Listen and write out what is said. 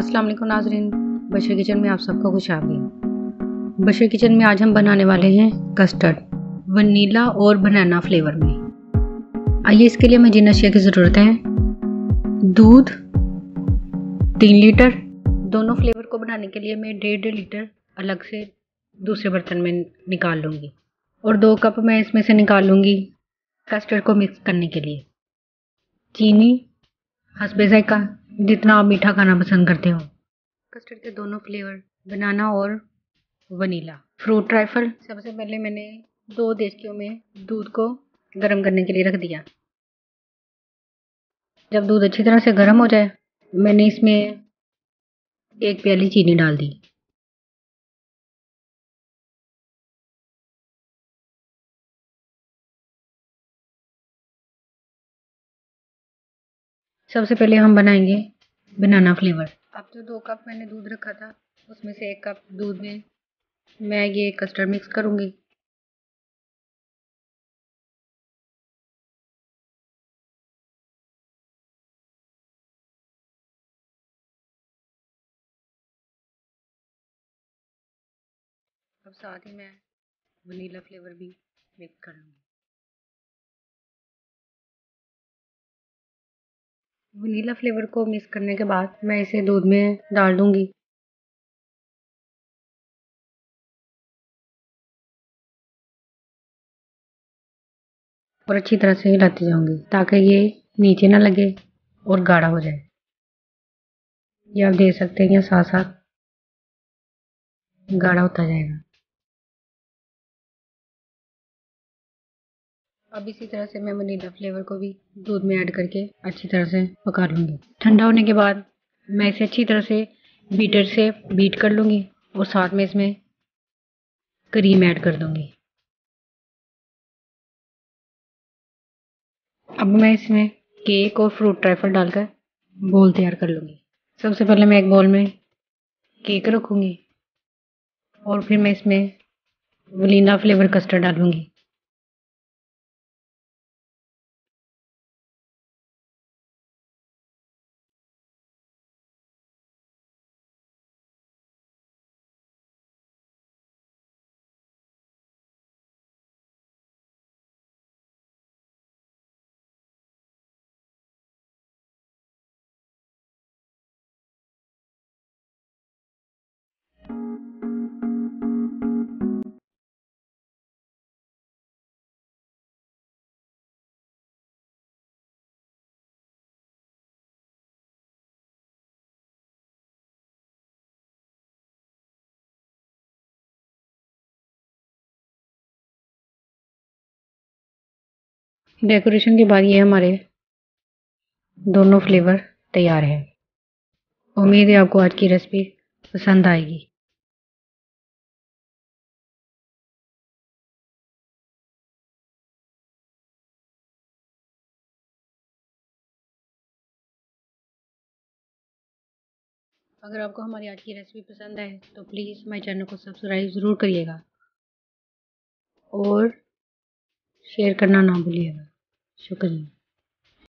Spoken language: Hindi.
अस्सलाम वालेकुम नाज़रीन, बशर किचन में आप सबको खुशामदीद। बशर किचन में आज हम बनाने वाले हैं कस्टर्ड वनीला और बनाना फ्लेवर में। आइए इसके लिए हमें जिन अशिया की ज़रूरत है: दूध 3 लीटर। दोनों फ्लेवर को बनाने के लिए मैं 1.5 लीटर अलग से दूसरे बर्तन में निकाल लूँगी और 2 कप मैं इसमें से निकाल लूँगी कस्टर्ड को मिक्स करने के लिए। चीनी हस्बे ज़ायका, जितना आप मीठा खाना पसंद करते हो। कस्टर्ड के दोनों फ्लेवर बनाना और वनीला। फ्रूट ट्राइफल, सबसे पहले मैंने 2 देचकियों में दूध को गर्म करने के लिए रख दिया। जब दूध अच्छी तरह से गर्म हो जाए, मैंने इसमें 1 प्याली चीनी डाल दी। सबसे पहले हम बनाएंगे बनाना फ्लेवर। अब जो 2 कप मैंने दूध रखा था, उसमें से 1 कप दूध में मैं ये कस्टर्ड मिक्स करूँगी। अब साथ ही मैं वनीला फ्लेवर भी मिक्स कर लूँगी। वनीला फ्लेवर को मिक्स करने के बाद मैं इसे दूध में डाल दूँगी। और अच्छी तरह से हिलाती जाऊँगी ताकि ये नीचे ना लगे और गाढ़ा हो जाए। ये आप देख सकते हैं, साथ साथ गाढ़ा होता जाएगा। अब इसी तरह से मैं वनीला फ्लेवर को भी दूध में ऐड करके अच्छी तरह से पका लूँगी। ठंडा होने के बाद मैं इसे अच्छी तरह से बीटर से बीट कर लूँगी और साथ में इसमें क्रीम ऐड कर दूँगी। अब मैं इसमें केक और फ्रूट ट्राइफल डालकर बोल तैयार कर लूँगी। सबसे पहले मैं एक बोल में केक रखूँगी और फिर मैं इसमें वनीला फ्लेवर कस्टर्ड डालूँगी। डेकोरेशन के बाद ये हमारे दोनों फ्लेवर तैयार है। उम्मीद है आपको आज की रेसिपी पसंद आएगी। अगर आपको हमारी आज की रेसिपी पसंद आए तो प्लीज़ हमारे चैनल को सब्सक्राइब ज़रूर करिएगा और शेयर करना ना भूलिएगा। शुक्रिया।